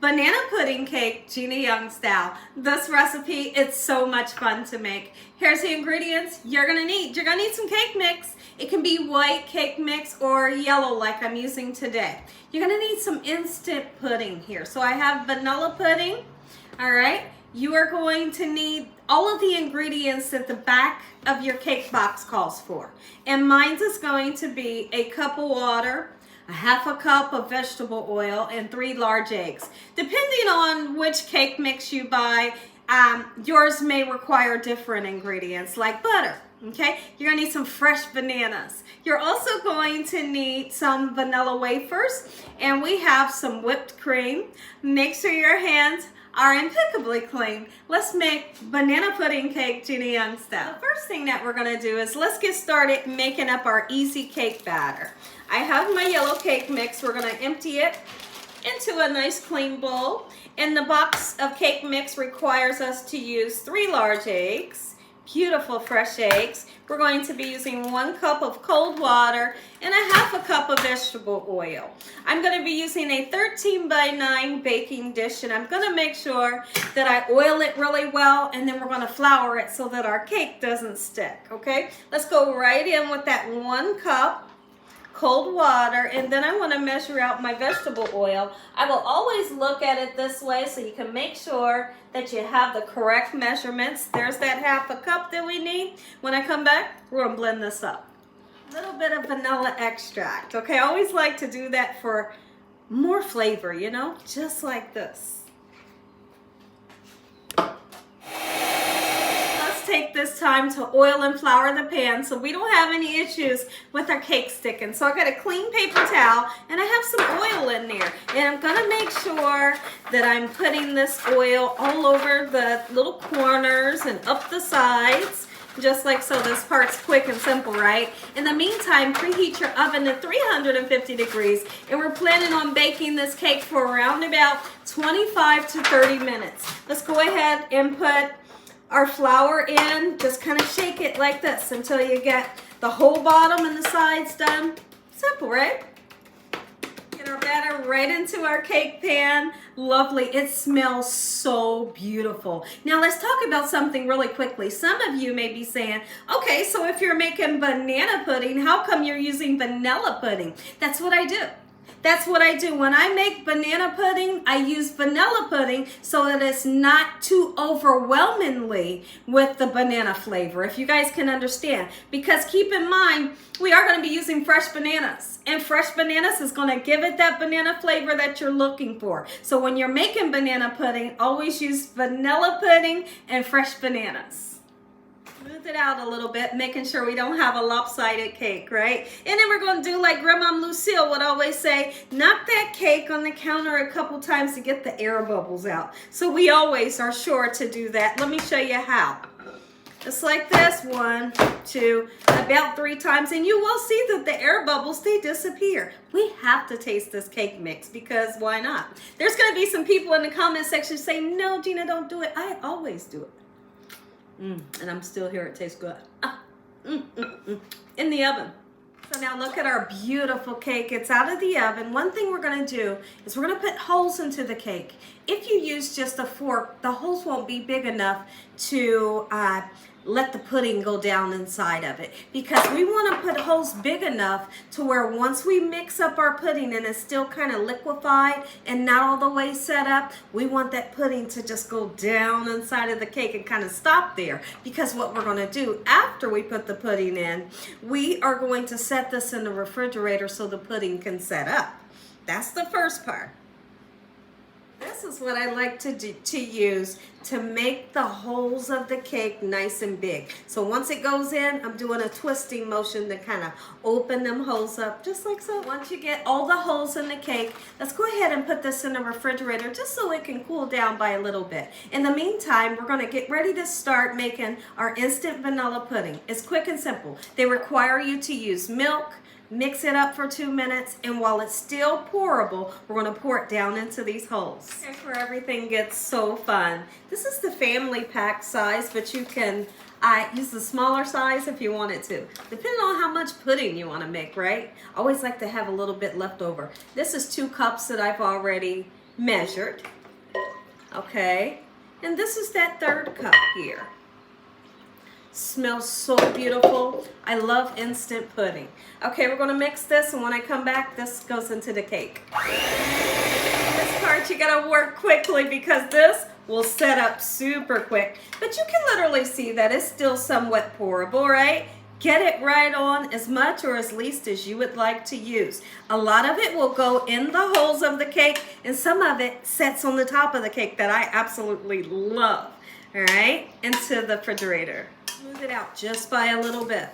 banana pudding cake, Gina Young style. This recipe, it's so much fun to make. Here's the ingredients you're gonna need. You're gonna need some cake mix. It can be white cake mix or yellow like I'm using today. You're gonna need some instant pudding here. So I have vanilla pudding, all right? You are going to need all of the ingredients that the back of your cake box calls for. And mine is going to be a cup of water, a half a cup of vegetable oil, and 3 large eggs. Depending on which cake mix you buy, yours may require different ingredients like butter. Okay, you're gonna need some fresh bananas. You're also going to need some vanilla wafers, and we have some whipped cream. Make sure your hands are impeccably clean. Let's make banana pudding cake Gina Young style. The first thing that we're gonna do is let's get started making up our easy cake batter. I have my yellow cake mix. We're gonna empty it into a nice clean bowl. And the box of cake mix requires us to use 3 large eggs, beautiful fresh eggs. We're going to be using 1 cup of cold water and a half a cup of vegetable oil. I'm going to be using a 13x9 baking dish, and I'm going to make sure that I oil it really well, and then we're going to flour it so that our cake doesn't stick, okay? Let's go right in with that 1 cup cold water, and then I want to measure out my vegetable oil. I will always look at it this way so you can make sure that you have the correct measurements. There's that half a cup that we need. When I come back, we're going to blend this up. A little bit of vanilla extract, okay? I always like to do that for more flavor, you know, just like this. Take this time to oil and flour the pan so we don't have any issues with our cake sticking. So I got a clean paper towel and I have some oil in there, and I'm gonna make sure that I'm putting this oil all over the little corners and up the sides, just like so. This part's quick and simple, right? In the meantime, preheat your oven to 350 degrees, and we're planning on baking this cake for around about 25 to 30 minutes. Let's go ahead and put our flour in. Just kind of shake it like this until you get the whole bottom and the sides done. Simple, right? Get our batter right into our cake pan. Lovely. It smells so beautiful. Now let's talk about something really quickly. Some of you may be saying, okay, so if you're making banana pudding, how come you're using vanilla pudding? That's what I do. That's what I do. When I make banana pudding, I use vanilla pudding so that it's not too overwhelmingly with the banana flavor, if you guys can understand. Because keep in mind, we are going to be using fresh bananas. And fresh bananas is going to give it that banana flavor that you're looking for. So when you're making banana pudding, always use vanilla pudding and fresh bananas. Smooth it out a little bit, making sure we don't have a lopsided cake, right? And then we're going to do like Grandma Lucille would always say, knock that cake on the counter a couple times to get the air bubbles out. So we always are sure to do that. Let me show you how. Just like this, 1, 2, about 3 times, and you will see that the air bubbles, they disappear. We have to taste this cake mix, because why not? There's going to be some people in the comment section saying, no, Gina, don't do it. I always do it. And I'm still here. It tastes good. In the oven. So now look at our beautiful cake. It's out of the oven. One thing we're going to do is we're going to put holes into the cake. If you use just a fork, the holes won't be big enough to let the pudding go down inside of it, because we want to put holes big enough to where once we mix up our pudding and it's still kind of liquefied and not all the way set up, we want that pudding to just go down inside of the cake and kind of stop there. Because what we're going to do after we put the pudding in, we are going to set this in the refrigerator so the pudding can set up. That's the first part. This is what I like to use to make the holes of the cake nice and big. So once it goes in, I'm doing a twisting motion to kind of open them holes up, just like so. Once you get all the holes in the cake, let's go ahead and put this in the refrigerator just so it can cool down by a little bit. In the meantime, we're going to get ready to start making our instant vanilla pudding. It's quick and simple. They require you to use milk, mix it up for 2 minutes, and while it's still pourable, we're going to pour it down into these holes. Here's where everything gets so fun. This is the family pack size, but you can use the smaller size if you wanted to, depending on how much pudding you want to make, right? I always like to have a little bit left over. This is 2 cups that I've already measured. Okay, and this is that third cup here. Smells so beautiful. I love instant pudding. Okay, we're gonna mix this, and when I come back, this goes into the cake. This part you gotta work quickly because this will set up super quick. But you can literally see that it's still somewhat pourable, right? Get it right on as much or as least as you would like to use. A lot of it will go in the holes of the cake, and some of it sets on the top of the cake that I absolutely love. All right, into the refrigerator. Smooth it out just by a little bit.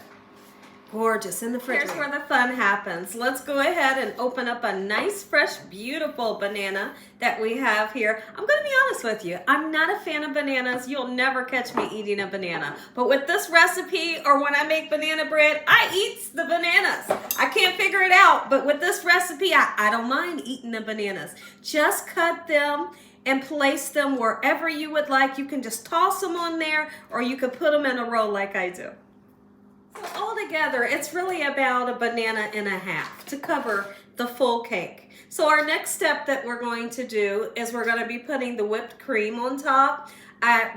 Gorgeous in the refrigerator. Here's where the fun happens. Let's go ahead and open up a nice, fresh, beautiful banana that we have here. I'm going to be honest with you. I'm not a fan of bananas. You'll never catch me eating a banana. But with this recipe, or when I make banana bread, I eat the bananas. I can't figure it out. But with this recipe, I don't mind eating the bananas. Just cut them and place them wherever you would like. You can just toss them on there, or you can put them in a roll like I do. So altogether, it's really about a banana and a half to cover the full cake. So our next step that we're going to do is we're going to be putting the whipped cream on top.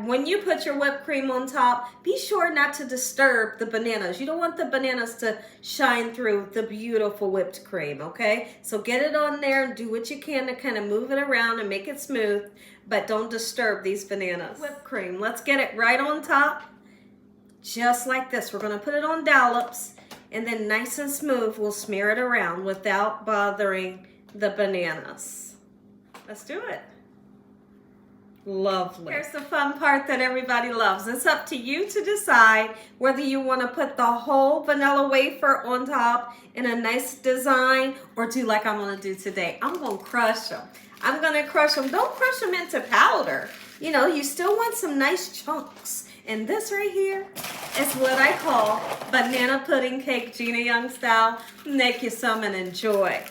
When you put your whipped cream on top, be sure not to disturb the bananas. You don't want the bananas to shine through the beautiful whipped cream, okay? So get it on there and do what you can to kind of move it around and make it smooth, but don't disturb these bananas. Whipped cream, let's get it right on top, just like this. We're gonna put it on dollops, and then nice and smooth, we'll smear it around without bothering the bananas. Let's do it. Lovely. Here's the fun part that everybody loves. It's up to you to decide whether you want to put the whole vanilla wafer on top in a nice design, or do like I'm going to do today. I'm going to crush them. I'm going to crush them. Don't crush them into powder. You know, you still want some nice chunks. And this right here is what I call banana pudding cake, Gina Young style. Make you some and enjoy.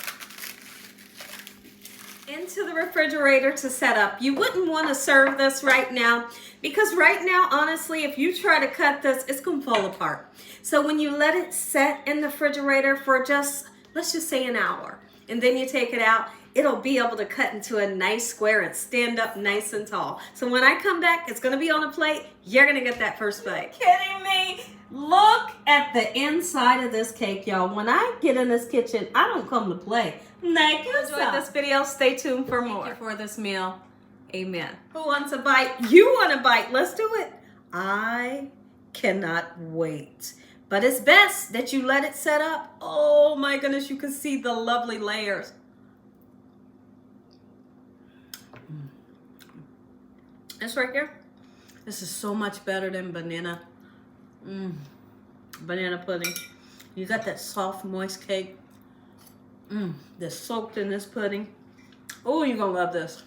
Into the refrigerator to set up. You wouldn't want to serve this right now, because right now, honestly, if you try to cut this, it's going to fall apart. So when you let it set in the refrigerator for just, let's just say an hour, and then you take it out, it'll be able to cut into a nice square and stand up nice and tall. So when I come back, it's going to be on a plate. You're going to get that first bite. Are you kidding me? Look at the inside of this cake, y'all. When I get in this kitchen, I don't come to play. Thank you. Enjoyed this video. Stay tuned for more. Thank you for this meal. Amen. Who wants a bite? You want a bite? Let's do it. I cannot wait. But it's best that you let it set up. Oh my goodness, you can see the lovely layers. This right here, this is so much better than banana pudding. You got that soft, moist cake that's soaked in this pudding. Oh, you're gonna love this.